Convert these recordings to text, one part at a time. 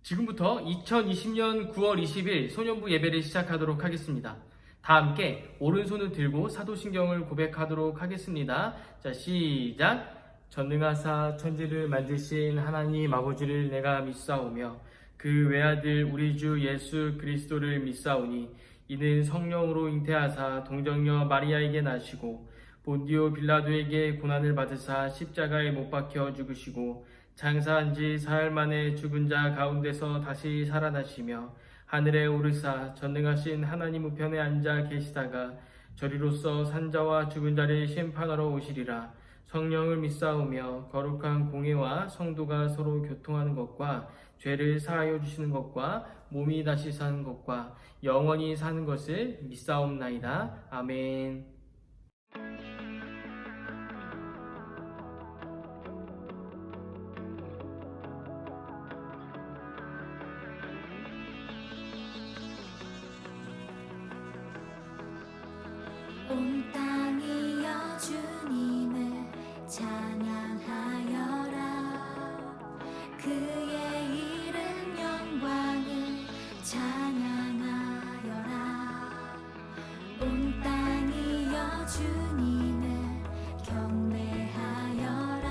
지금부터 2020년 9월 20일 소년부 예배를 시작하도록 하겠습니다. 다 함께 오른손을 들고 사도신경을 고백하도록 하겠습니다. 자, 시작! 전능하사 천지를 만드신 하나님 아버지를 내가 믿사오며 그 외아들 우리 주 예수 그리스도를 믿사오니 이는 성령으로 잉태하사 동정녀 마리아에게 나시고 본디오 빌라도에게 고난을 받으사 십자가에 못 박혀 죽으시고 장사한 지 사흘 만에 죽은 자 가운데서 다시 살아나시며 하늘에 오르사 전능하신 하나님 우편에 앉아 계시다가 저리로서 산자와 죽은 자를 심판하러 오시리라. 성령을 믿사오며 거룩한 공예와 성도가 서로 교통하는 것과 죄를 사하여 주시는 것과 몸이 다시 사는 것과 영원히 사는 것을 믿사옵나이다. 아멘. 온 땅이여 주님을 찬양하여라. 그의 이름 영광을 찬양하여라. 온 땅이여 주님을 경배하여라.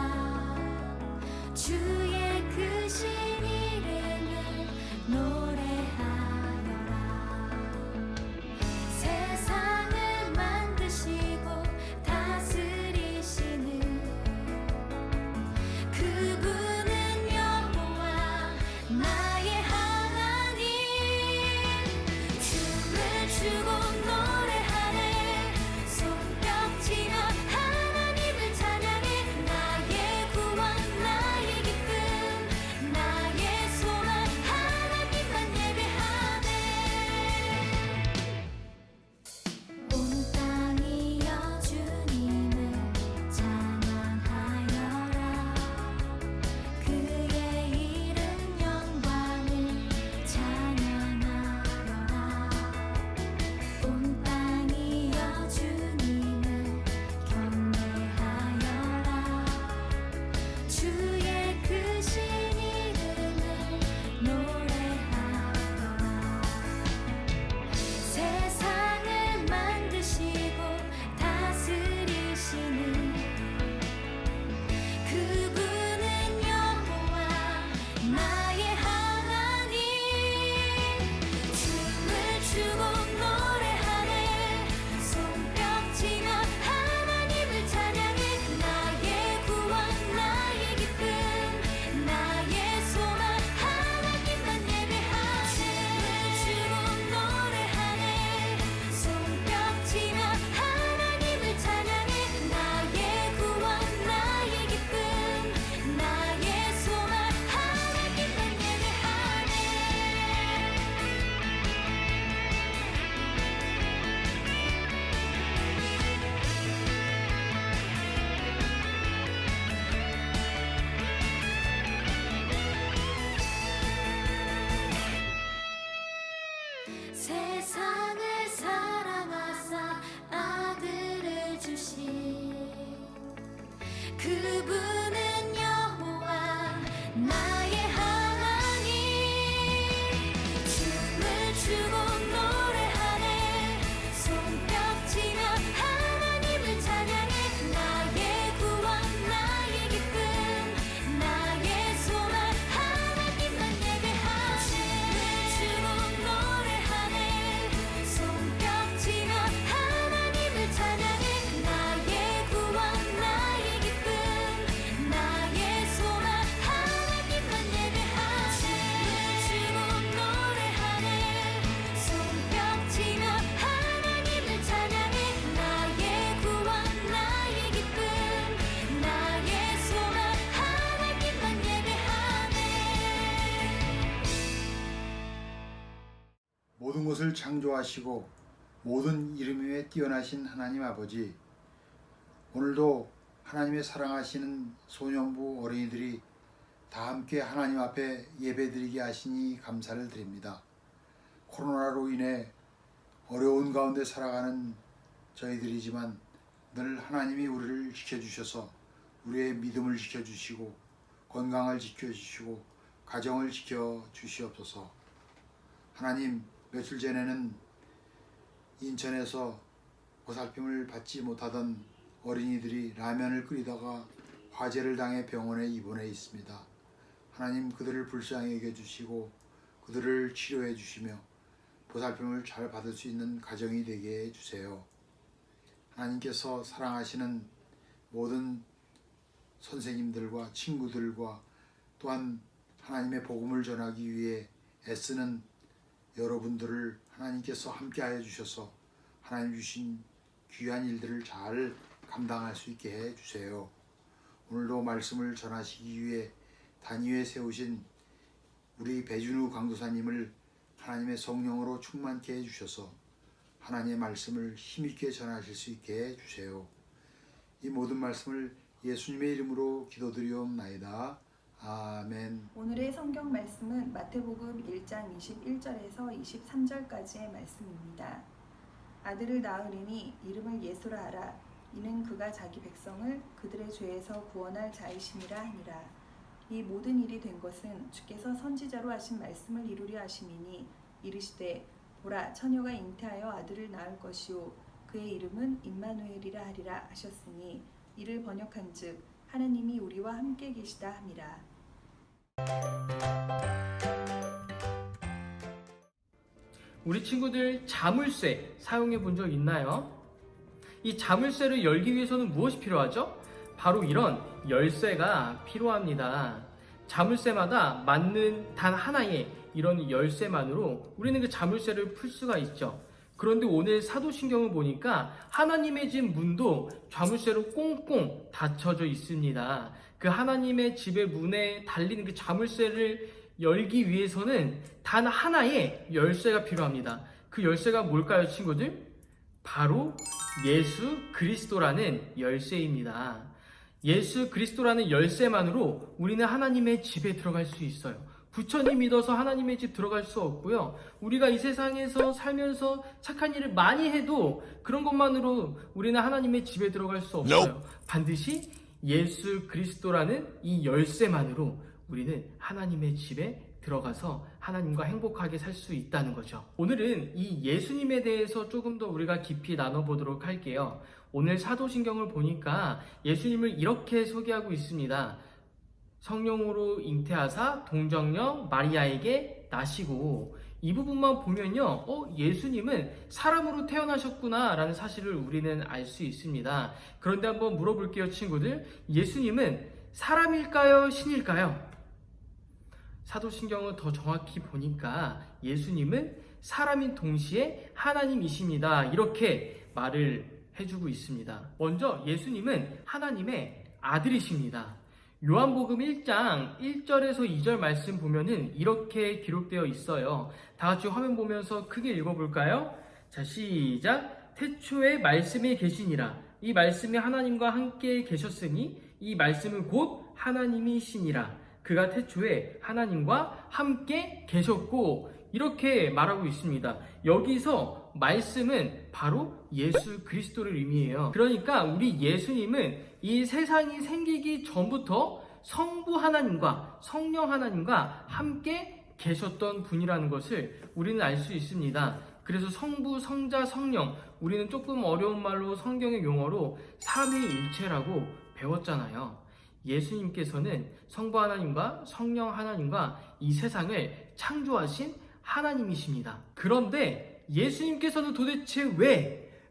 주의 크신 이름을 노래하여라. 세상을 만드시고 다스리시는 그분은 여호와 나의 하나님. 춤을 추고 노래하네. 손뼉치며 하나님을 찬양해. 나의 구원 나의 기쁨 나의 소망 하나님만 예배하네. 온 땅이여 주님을 찬양하여라. 그의 이름 영광을 찬양하여라. 온 땅이여 주님을 경배하여라. 주의 크신 이름을 노래하여라. 세상을 만드시고 다스리시는 그분은 여호와 나의 하나님. 춤을 추고 노래하네. 손뼉치며 하나님을 찬양해. 나의 구원 나의 기쁨 나의 소망 하나님만 예배하네. 춤을 추고 노래하네. 손뼉치며 하나님을 찬양해. 나의 구원 나의 기쁨 나의 소망 하나님만 예배하네. 세상을 사랑하사 아들을 주신 그분은 여호와 나의 하나님. 춤을 추고 노래하네. 손뼉치며 하나님을 찬양해. 나의 구원 나의 기쁨 나의 소망 하나님만 예배하네. 춤을 추고 노래하네. 손뼉치며 하나님을 찬양해. 나의 구원 나의 기쁨 나의 소망 하나님만 예배하네. 춤을 추고 노래하네. 손뼉치며 하나님을 찬양해. 나의 구원 나의 기쁨 나의 소망 하나님만 예배하네. 모든 것을 창조하시고 모든 이름 위에 뛰어나신 하나님 아버지, 오늘도 하나님의 사랑하시는 소년부 어린이들이 다 함께 하나님 앞에 예배드리게 하시니 감사를 드립니다. 코로나로 인해 어려운 가운데 살아가는 저희들이지만 늘 하나님이 우리를 지켜주셔서 우리의 믿음을 지켜주시고 건강을 지켜주시고 가정을 지켜 주시옵소서. 하나님, 며칠 전에는 인천에서 보살핌을 받지 못하던 어린이들이 라면을 끓이다가 화재를 당해 병원에 입원해 있습니다. 하나님, 그들을 불쌍히 여겨주시고 그들을 치료해 주시며 보살핌을 잘 받을 수 있는 가정이 되게 해주세요. 하나님께서 사랑하시는 모든 선생님들과 친구들과 또한 하나님의 복음을 전하기 위해 애쓰는 여러분들을 하나님께서 함께하여 주셔서 하나님 주신 귀한 일들을 잘 감당할 수 있게 해주세요. 오늘도 말씀을 전하시기 위해 단위에 세우신 우리 배준우 강도사님을 하나님의 성령으로 충만케 해주셔서 하나님의 말씀을 힘있게 전하실 수 있게 해주세요. 이 모든 말씀을 예수님의 이름으로 기도드리옵나이다. 아멘. 오늘의 성경 말씀은 마태복음 1장 21절에서 23절까지의 말씀입니다. 아들을 낳으리니 이름을 예수라 하라. 이는 그가 자기 백성을 그들의 죄에서 구원할 자이심이라 하니라. 이 모든 일이 된 것은 주께서 선지자로 하신 말씀을 이루려 하심이니 이르시되 보라 처녀가 잉태하여 아들을 낳을 것이요 그의 이름은 임마누엘이라 하리라 하셨으니 이를 번역한즉 하나님이 우리와 함께 계시다 함이라. 우리 친구들 자물쇠 사용해 본 적 있나요? 이 자물쇠를 열기 위해서는 무엇이 필요하죠? 바로 이런 열쇠가 필요합니다. 자물쇠마다 맞는 단 하나의 이런 열쇠만으로 우리는 그 자물쇠를 풀 수가 있죠. 그런데 오늘 사도신경을 보니까 하나님의 집 문도 자물쇠로 꽁꽁 닫혀져 있습니다. 그 하나님의 집의 문에 달린 그 자물쇠를 열기 위해서는 단 하나의 열쇠가 필요합니다. 그 열쇠가 뭘까요, 친구들? 바로 예수 그리스도라는 열쇠입니다. 예수 그리스도라는 열쇠만으로 우리는 하나님의 집에 들어갈 수 있어요. 부처님 믿어서 하나님의 집 들어갈 수 없고요. 우리가 이 세상에서 살면서 착한 일을 많이 해도 그런 것만으로 우리는 하나님의 집에 들어갈 수 없어요. 반드시 예수 그리스도라는 이 열쇠만으로 우리는 하나님의 집에 들어가서 하나님과 행복하게 살 수 있다는 거죠. 오늘은 이 예수님에 대해서 조금 더 우리가 깊이 나눠보도록 할게요. 오늘 사도신경을 보니까 예수님을 이렇게 소개하고 있습니다. 성령으로 잉태하사 동정녀 마리아에게 나시고, 이 부분만 보면요, 예수님은 사람으로 태어나셨구나 라는 사실을 우리는 알 수 있습니다. 그런데 한번 물어볼게요, 친구들. 예수님은 사람일까요, 신일까요? 사도신경을 더 정확히 보니까 예수님은 사람인 동시에 하나님이십니다, 이렇게 말을 해주고 있습니다. 먼저 예수님은 하나님의 아들이십니다. 요한복음 1장 1절에서 2절 말씀 보면은 이렇게 기록되어 있어요. 다 같이 화면 보면서 크게 읽어볼까요? 자, 시작. 태초에 말씀이 계시니라. 이 말씀이 하나님과 함께 계셨으니 이 말씀은 곧 하나님이시니라. 그가 태초에 하나님과 함께 계셨고, 이렇게 말하고 있습니다. 여기서 말씀은 바로 예수 그리스도를 의미해요. 그러니까 우리 예수님은 이 세상이 생기기 전부터 성부 하나님과 성령 하나님과 함께 계셨던 분이라는 것을 우리는 알 수 있습니다. 그래서 성부, 성자, 성령, 우리는 조금 어려운 말로 성경의 용어로 삼위일체라고 배웠잖아요. 예수님께서는 성부 하나님과 성령 하나님과 이 세상을 창조하신 하나님이십니다. 그런데 예수님께서는 도대체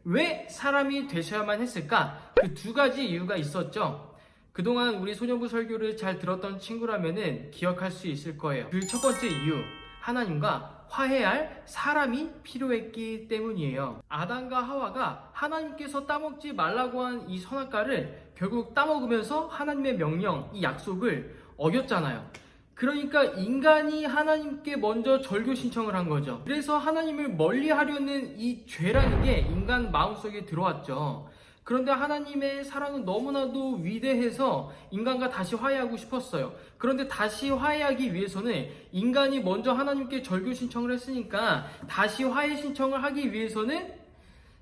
왜 사람이 되셔야만 했을까? 그 두 가지 이유가 있었죠. 그동안 우리 소년부 설교를 잘 들었던 친구라면은 기억할 수 있을 거예요. 그 첫 번째 이유, 하나님과 화해할 사람이 필요했기 때문이에요. 아담과 하와가 하나님께서 따먹지 말라고 한 이 선악과를 결국 따먹으면서 하나님의 명령, 이 약속을 어겼잖아요. 그러니까 인간이 하나님께 먼저 절교 신청을 한 거죠. 그래서 하나님을 멀리 하려는 이 죄라는 게 인간 마음속에 들어왔죠. 그런데 하나님의 사랑은 너무나도 위대해서 인간과 다시 화해하고 싶었어요. 그런데 다시 화해하기 위해서는 인간이 먼저 하나님께 절교 신청을 했으니까 다시 화해 신청을 하기 위해서는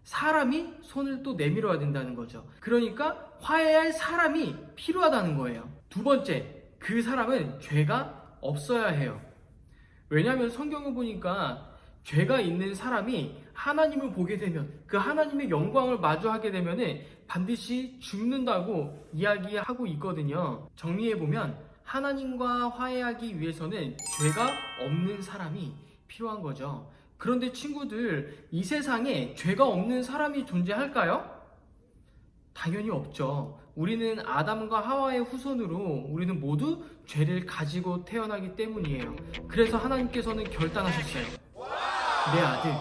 사람이 손을 또 내밀어야 된다는 거죠. 그러니까 화해할 사람이 필요하다는 거예요. 두 번째, 그 사람은 죄가 없어야 해요. 왜냐하면 성경을 보니까 죄가 있는 사람이 하나님을 보게 되면, 그 하나님의 영광을 마주하게 되면 반드시 죽는다고 이야기하고 있거든요. 정리해보면 하나님과 화해하기 위해서는 죄가 없는 사람이 필요한 거죠. 그런데 친구들, 이 세상에 죄가 없는 사람이 존재할까요? 당연히 없죠. 우리는 아담과 하와의 후손으로 우리는 모두 죄를 가지고 태어나기 때문이에요. 그래서 하나님께서는 결단하셨어요. 내 아들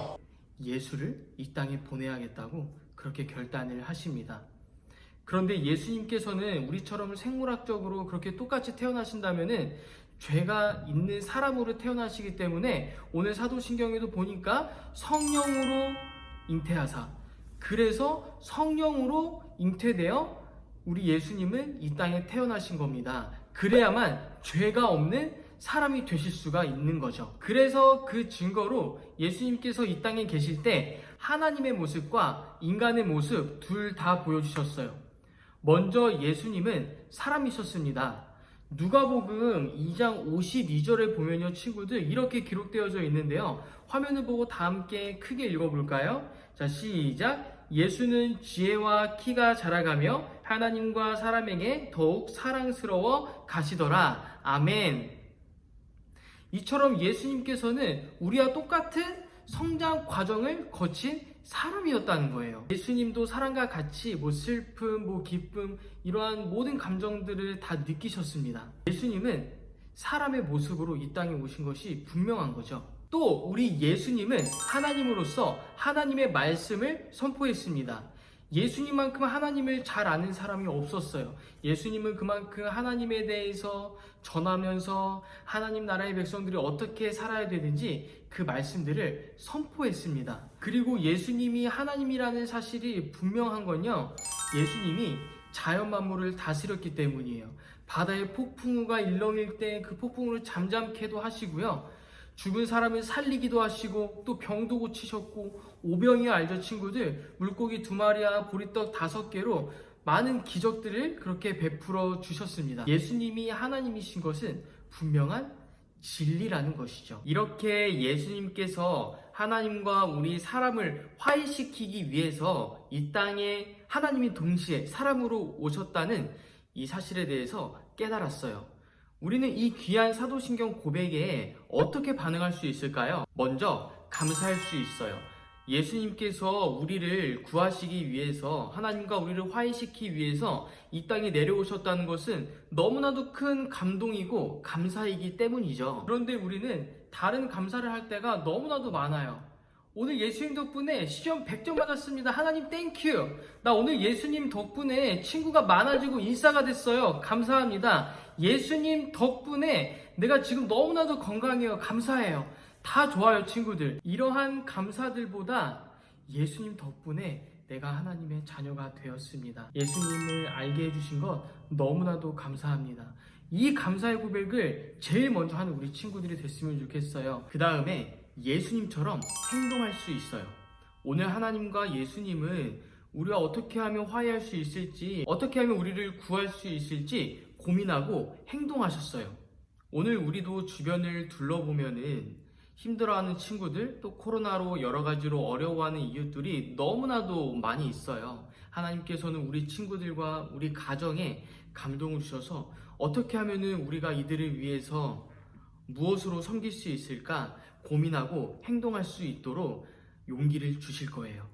예수를 이 땅에 보내야겠다고 그렇게 결단을 하십니다. 그런데 예수님께서는 우리처럼 생물학적으로 그렇게 똑같이 태어나신다면은 죄가 있는 사람으로 태어나시기 때문에 오늘 사도신경에도 보니까 성령으로 잉태하사, 그래서 성령으로 잉태되어 우리 예수님은 이 땅에 태어나신 겁니다. 그래야만 죄가 없는 사람이 되실 수가 있는 거죠. 그래서 그 증거로 예수님께서 이 땅에 계실 때 하나님의 모습과 인간의 모습 둘 다 보여주셨어요. 먼저 예수님은 사람이셨습니다. 누가복음 2장 52절에 보면요, 친구들, 이렇게 기록되어져 있는데요. 화면을 보고 다 함께 크게 읽어볼까요? 자, 시작! 예수는 지혜와 키가 자라가며 하나님과 사람에게 더욱 사랑스러워 가시더라. 아멘. 이처럼 예수님께서는 우리와 똑같은 성장 과정을 거친 사람이었다는 거예요. 예수님도 사람과 같이 슬픔, 기쁨, 이러한 모든 감정들을 다 느끼셨습니다. 예수님은 사람의 모습으로 이 땅에 오신 것이 분명한 거죠. 또 우리 예수님은 하나님으로서 하나님의 말씀을 선포했습니다. 예수님만큼 하나님을 잘 아는 사람이 없었어요. 예수님은 그만큼 하나님에 대해서 전하면서 하나님 나라의 백성들이 어떻게 살아야 되는지 그 말씀들을 선포했습니다. 그리고 예수님이 하나님이라는 사실이 분명한 건요, 예수님이 자연 만물을 다스렸기 때문이에요. 바다의 폭풍우가 일렁일 때 그 폭풍우를 잠잠케도 하시고요, 죽은 사람을 살리기도 하시고, 또 병도 고치셨고, 오병이 알죠, 친구들? 물고기 2마리와 보리떡 5개로 많은 기적들을 그렇게 베풀어 주셨습니다. 예수님이 하나님이신 것은 분명한 진리라는 것이죠. 이렇게 예수님께서 하나님과 우리 사람을 화해시키기 위해서 이 땅에 하나님이 동시에 사람으로 오셨다는 이 사실에 대해서 깨달았어요. 우리는 이 귀한 사도신경 고백에 어떻게 반응할 수 있을까요? 먼저 감사할 수 있어요. 예수님께서 우리를 구하시기 위해서, 하나님과 우리를 화해시키기 위해서 이 땅에 내려오셨다는 것은 너무나도 큰 감동이고 감사이기 때문이죠. 그런데 우리는 다른 감사를 할 때가 너무나도 많아요. 오늘 예수님 덕분에 시험 100점 맞았습니다. 하나님 땡큐. 나 오늘 예수님 덕분에 친구가 많아지고 인싸가 됐어요. 감사합니다. 예수님 덕분에 내가 지금 너무나도 건강해요. 감사해요. 다 좋아요, 친구들. 이러한 감사들보다 예수님 덕분에 내가 하나님의 자녀가 되었습니다. 예수님을 알게 해주신 것 너무나도 감사합니다. 이 감사의 고백을 제일 먼저 하는 우리 친구들이 됐으면 좋겠어요. 그 다음에 예수님처럼 행동할 수 있어요. 오늘 하나님과 예수님은 우리가 어떻게 하면 화해할 수 있을지, 어떻게 하면 우리를 구할 수 있을지 고민하고 행동하셨어요. 오늘 우리도 주변을 둘러보면은 힘들어하는 친구들, 또 코로나로 여러 가지로 어려워하는 이웃들이 너무나도 많이 있어요. 하나님께서는 우리 친구들과 우리 가정에 감동을 주셔서 어떻게 하면은 우리가 이들을 위해서 무엇으로 섬길 수 있을까 고민하고 행동할 수 있도록 용기를 주실 거예요.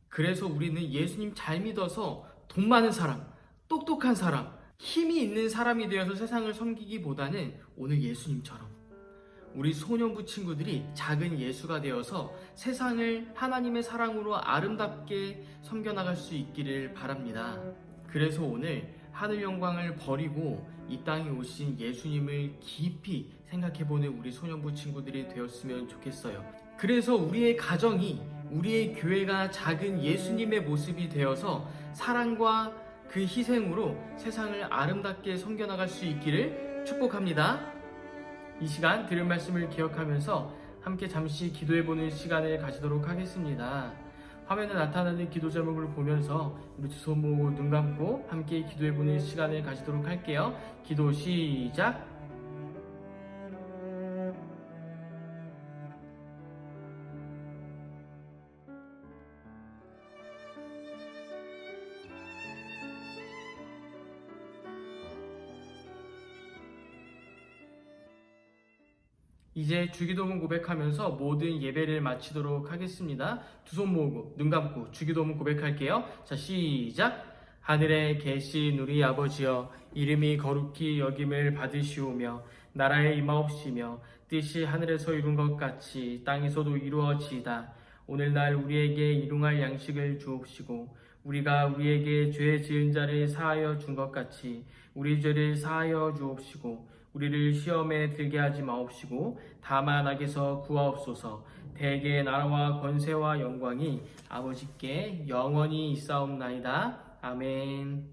그래서 우리는 예수님 잘 믿어서 돈 많은 사람, 똑똑한 사람, 힘이 있는 사람이 되어서 세상을 섬기기보다는 오늘 예수님처럼 우리 소년부 친구들이 작은 예수가 되어서 세상을 하나님의 사랑으로 아름답게 섬겨나갈 수 있기를 바랍니다. 그래서 오늘 하늘 영광을 버리고 이 땅에 오신 예수님을 깊이 생각해보는 우리 소년부 친구들이 되었으면 좋겠어요. 그래서 우리의 가정이, 우리의 교회가 작은 예수님의 모습이 되어서 사랑과 그 희생으로 세상을 아름답게 섬겨나갈 수 있기를 축복합니다. 이 시간 들은 말씀을 기억하면서 함께 잠시 기도해보는 시간을 가지도록 하겠습니다. 화면에 나타나는 기도 제목을 보면서 우리 두 손 모으고 눈 감고 함께 기도해보는 시간을 가지도록 할게요. 기도 시작! 이제 주기도문 고백하면서 모든 예배를 마치도록 하겠습니다. 두 손 모으고 눈 감고 주기도문 고백할게요. 자, 시작. 하늘에 계신 우리 아버지여, 이름이 거룩히 여김을 받으시오며 나라에 임하옵시며 뜻이 하늘에서 이룬 것 같이 땅에서도 이루어지이다. 오늘날 우리에게 일용할 양식을 주옵시고 우리가 우리에게 죄 지은 자를 사하여 준 것 같이 우리 죄를 사하여 주옵시고 우리를 시험에 들게 하지 마옵시고 다만 악에서 구하옵소서. 대개 나라와 권세와 영광이 아버지께 영원히 있사옵나이다. 아멘.